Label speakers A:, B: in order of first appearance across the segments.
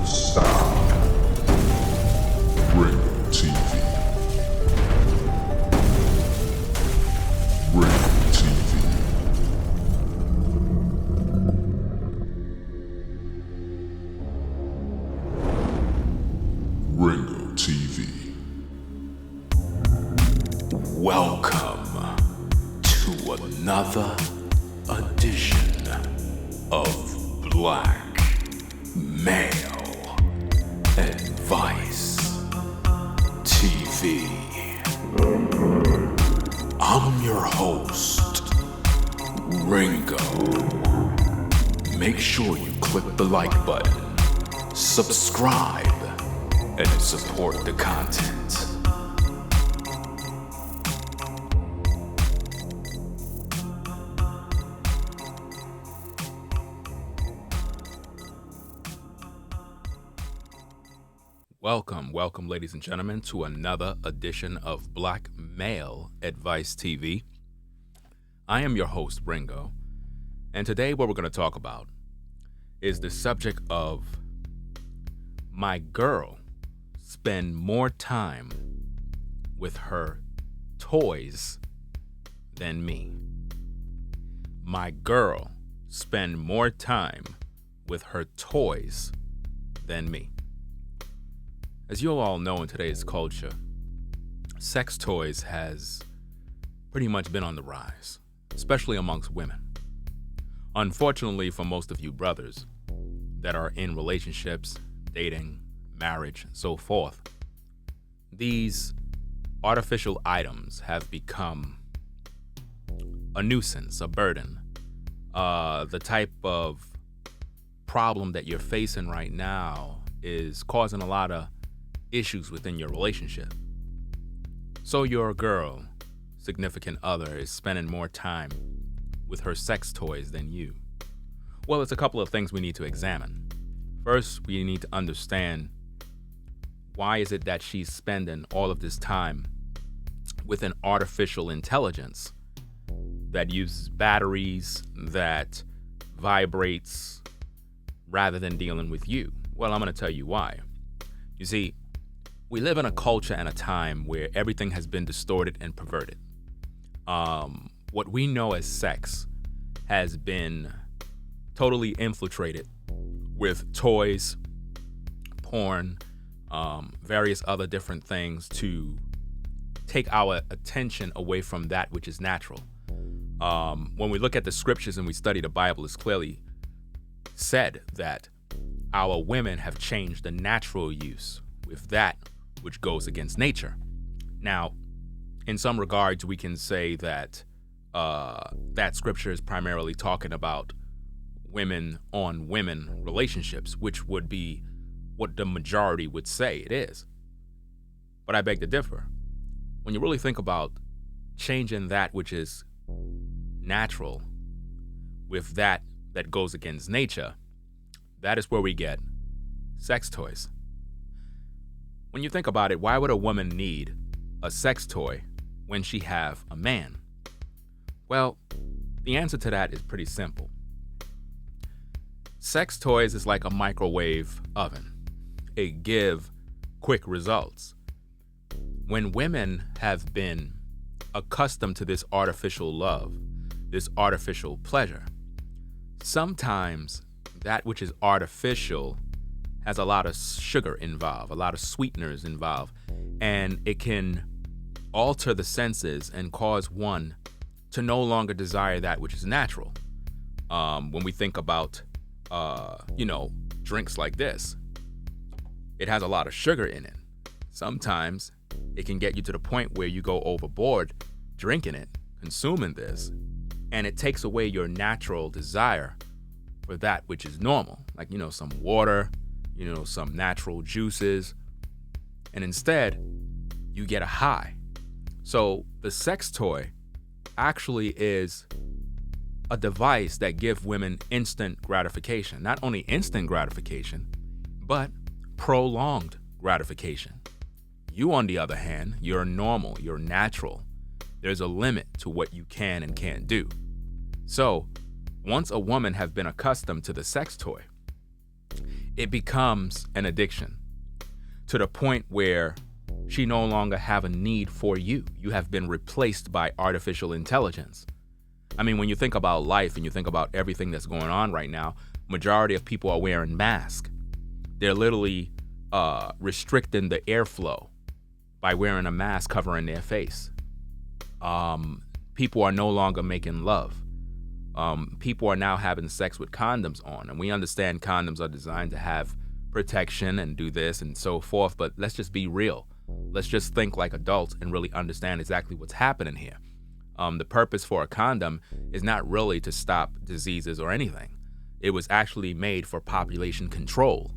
A: sound. Ringo TV. Ringo TV. Ringo TV.
B: Welcome to another edition of Black Male Advice TV. I'm your host, Ringo. Make sure you click the like button, subscribe, and support the content.
C: Welcome, ladies and gentlemen, to another edition of Black Male Advice TV. I am your host, Ringo, and today what we're going to talk about is the subject of my girl spend more time with her toys than me. My girl spend more time with her toys than me. As you all know, in today's culture, sex toys has pretty much been on the rise, especially amongst women. Unfortunately, for most of you brothers that are in relationships, dating, marriage, and so forth, these artificial items have become a nuisance, a burden, the type of problem that you're facing right now is causing a lot of issues within your relationship. So your girl, significant other, is spending more time with her sex toys than you. Well, it's a couple of things we need to examine. First, we need to understand why is it that she's spending all of this time with an artificial intelligence that uses batteries, that vibrates, rather than dealing with you. Well, I'm going to tell you why. You see, we live in a culture and a time where everything has been distorted and perverted. What we know as sex has been totally infiltrated with toys, porn, various other different things to take our attention away from that which is natural. When we look at the scriptures and we study the Bible, it's clearly said that our women have changed the natural use with that which goes against nature. Now, in some regards, we can say that that scripture is primarily talking about women on women relationships, which would be what the majority would say it is. But I beg to differ. When you really think about changing that which is natural with that goes against nature, that is where we get sex toys. When you think about it, why would a woman need a sex toy when she have a man? Well, the answer to that is pretty simple. Sex toys is like a microwave oven. It give quick results. When women have been accustomed to this artificial love, this artificial pleasure, sometimes that which is artificial has a lot of sugar involved, a lot of sweeteners involved, and it can alter the senses and cause one to no longer desire that which is natural. When we think about, drinks like this, it has a lot of sugar in it. Sometimes it can get you to the point where you go overboard drinking it, consuming this, and it takes away your natural desire for that which is normal, like, some water, some natural juices, and instead you get a high. So the sex toy actually is a device that gives women instant gratification. Not only instant gratification, but prolonged gratification. You, on the other hand, you're normal, you're natural. There's a limit to what you can and can't do. So once a woman has been accustomed to the sex toy, it becomes an addiction to the point where she no longer have a need for you. You have been replaced by artificial intelligence. I mean, when you think about life and you think about everything that's going on right now, majority of people are wearing masks. They're literally restricting the airflow by wearing a mask covering their face. People are no longer making love. People are now having sex with condoms on, and we understand condoms are designed to have protection and do this and so forth, but let's just be real. Let's just think like adults and really understand exactly what's happening here. The purpose for a condom is not really to stop diseases or anything. It was actually made for population control.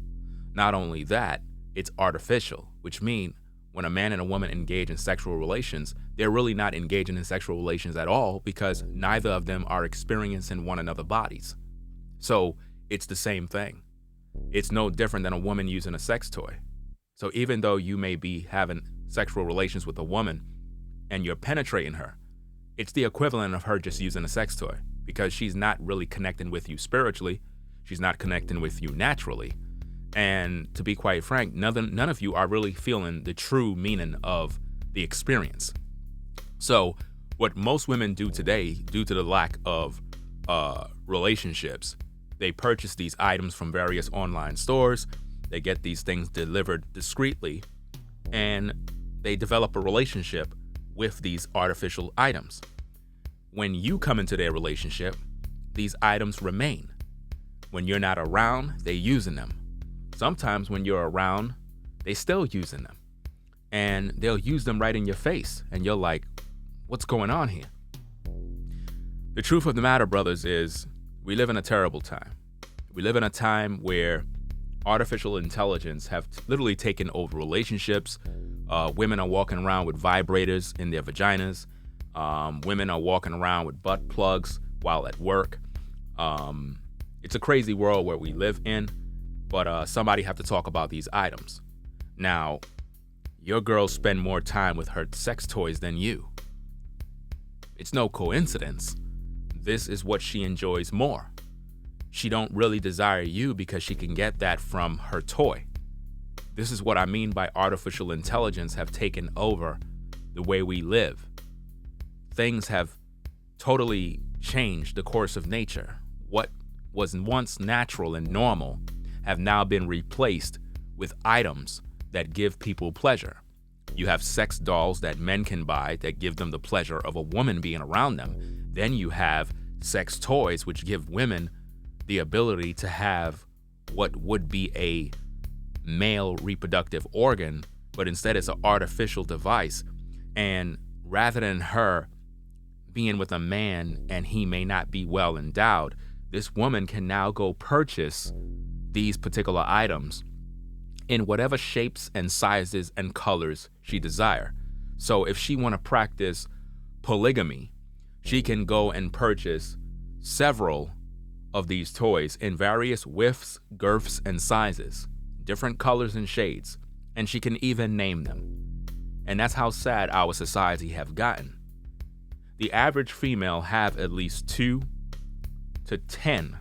C: Not only that, it's artificial, which means when a man and a woman engage in sexual relations, they're really not engaging in sexual relations at all because neither of them are experiencing one another's bodies. So it's the same thing. It's no different than a woman using a sex toy. So even though you may be having sexual relations with a woman and you're penetrating her, it's the equivalent of her just using a sex toy because she's not really connecting with you spiritually. She's not connecting with you naturally. And to be quite frank, none of you are really feeling the true meaning of the experience. So what most women do today, due to the lack of relationships, they purchase these items from various online stores. They get these things delivered discreetly, and they develop a relationship with these artificial items. When you come into their relationship, these items remain. When you're not around, they're using them. Sometimes when you're around, they still using them. And they'll use them right in your face. And you're like, what's going on here? The truth of the matter, brothers, is we live in a terrible time. We live in a time where artificial intelligence have literally taken over relationships. Women are walking around with vibrators in their vaginas. Women are walking around with butt plugs while at work. It's a crazy world where we live in. But somebody have to talk about these items. Now, your girl spend more time with her sex toys than you. It's no coincidence. This is what she enjoys more. She don't really desire you because she can get that from her toy. This is what I mean by artificial intelligence have taken over the way we live. Things have totally changed the course of nature. What was once natural and normal have now been replaced with items that give people pleasure. You have sex dolls that men can buy that give them the pleasure of a woman being around them. Then you have sex toys which give women the ability to have what would be a male reproductive organ, but instead it's an artificial device. And rather than her being with a man and he may not be well endowed, this woman can now go purchase these particular items in whatever shapes and sizes and colors she desire. So if she want to practice polygamy, she can go and purchase several of these toys in various widths, girths, and sizes, different colors and shades, and she can even name them. And that's how sad our society have gotten. The average female have at least 2 to 10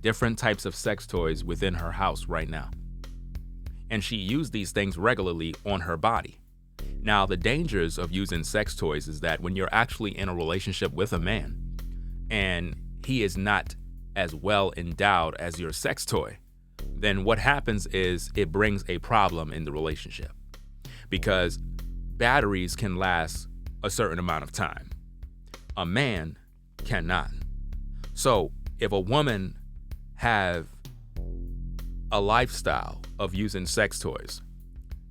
C: different types of sex toys within her house right now. And she used these things regularly on her body. Now, the dangers of using sex toys is that when you're actually in a relationship with a man and he is not as well endowed as your sex toy, then what happens is it brings a problem in the relationship because batteries can last a certain amount of time. A man cannot. So if a woman have a lifestyle of using sex toys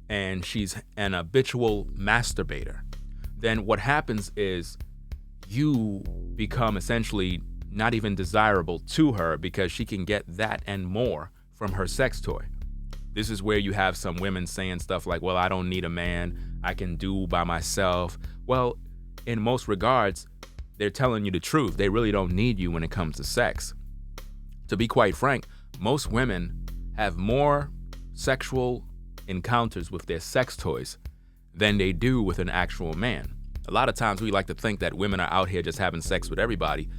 C: and she's an habitual masturbator, then what happens is you become essentially not even desirable to her because she can get that and more from her sex toy. This is where you have some women saying stuff like, well, I don't need a man, I can do by myself. Well, in most regards, they're telling you the truth. They really don't need you when it comes to sex. To be quite frank, most women have more sexual encounters with their sex toys than they do with an actual man. A lot of times we like to think that women are out here just having sex with everybody.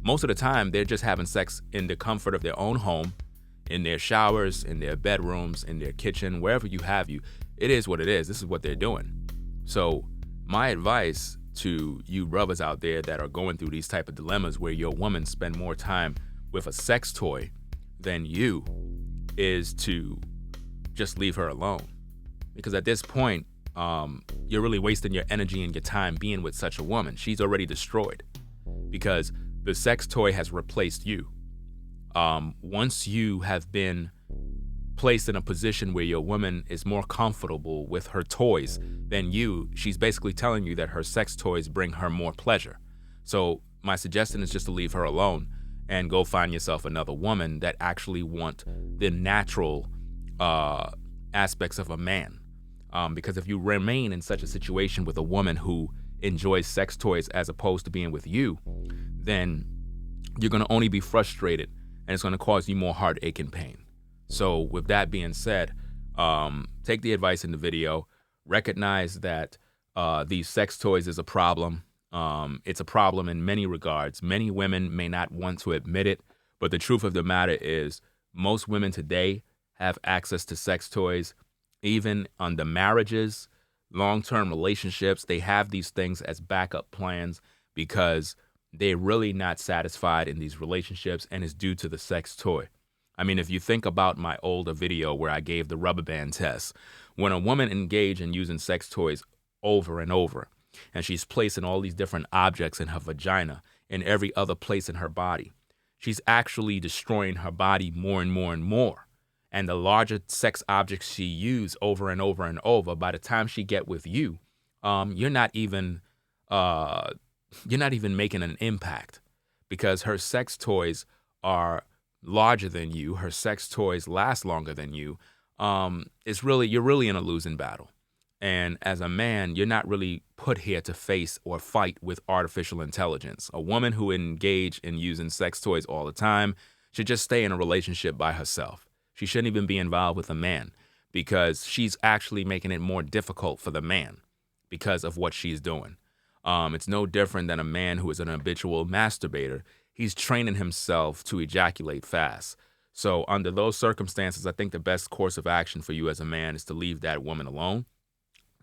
C: Most of the time, they're just having sex in the comfort of their own home, in their showers, in their bedrooms, in their kitchen, wherever you have you. It is what it is. This is what they're doing. So my advice to you brothers out there that are going through these type of dilemmas where your woman spend more time with a sex toy than you is to just leave her alone. Because at this point, you're really wasting your energy and your time being with such a woman. She's already destroyed because the sex toy has replaced you. Once you have been placed in a position where your woman is more comfortable with her toys than you, she's basically telling you that her sex toys bring her more pleasure. So my suggestion is just to leave her alone and go find yourself another woman that actually want the natural aspects of a man. Because if you remain in such a situation with a woman who enjoys sex toys as opposed to being with you, then you're going to only be frustrated and it's going to cause you more heartache and pain. So with that being said, take the advice in the video, recognize that these sex toys is a problem. It's a problem in many regards. Many women may not want to admit it, but the truth of the matter is most women today have access to sex toys. Even under marriages, long-term relationships, they have these things as backup plans because they're really not satisfied in these relationships, and it's due to the sex toy. I mean, if you think about my older video where I gave the rubber band test, when a woman engaged in using sex toys over and over, and she's placing all these different objects in her vagina and every other place in her body, she's actually destroying her body more and more and more. And the larger sex objects she used over and over and over, by the time she get with you, you're not even making an impact because her sex toys are larger than you. Her sex toys last longer than you. You're really in a losing battle. And as a man, you're not really put here to face or fight with artificial intelligence. A woman who engaged in using sex toys all the time should just stay in a relationship by herself. She shouldn't even be involved with a man because she's actually making it more difficult for the man because of what she's doing. It's no different than a man who is an habitual masturbator. He's training himself to ejaculate fast. So under those circumstances, I think the best course of action for you as a man is to leave that woman alone.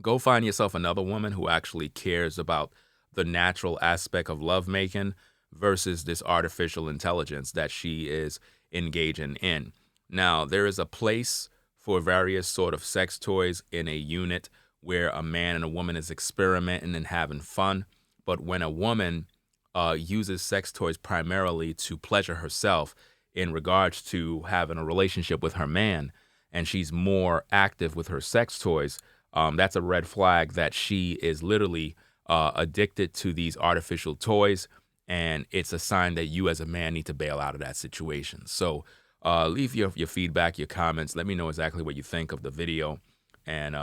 C: Go find yourself another woman who actually cares about the natural aspect of lovemaking versus this artificial intelligence that she is engaging in. Now, there is a place for various sort of sex toys in a unit where a man and a woman is experimenting and having fun. But when a woman uses sex toys primarily to pleasure herself in regards to having a relationship with her man, and she's more active with her sex toys, that's a red flag that she is literally addicted to these artificial toys, and it's a sign that you as a man need to bail out of that situation. So leave your feedback, your comments. Let me know exactly what you think of the video, and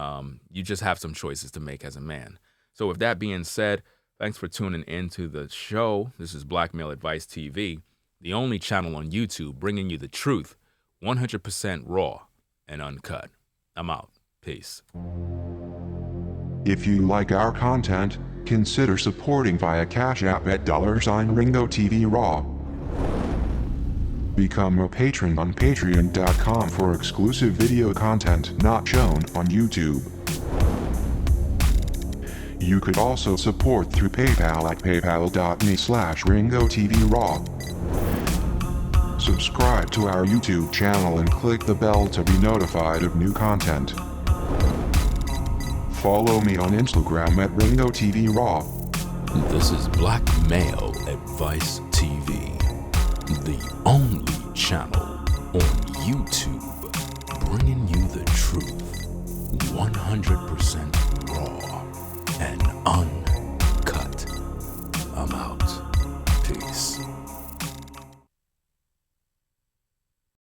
C: you just have some choices to make as a man. So with that being said, thanks for tuning into the show. This is Black Male Advice TV, the only channel on YouTube bringing you the truth, 100% raw and uncut. I'm out. Peace.
D: If you like our content, consider supporting via Cash App at $Ringo TV Raw. Become a patron on patreon.com for exclusive video content not shown on YouTube. You could also support through PayPal at paypal.me/RingoTVRaw. Subscribe to our YouTube channel and click the bell to be notified of new content. Follow me on Instagram at RingoTVRaw.
C: This is Black Male Advice TV, the only channel on YouTube bringing you the truth, 100% raw and uncut.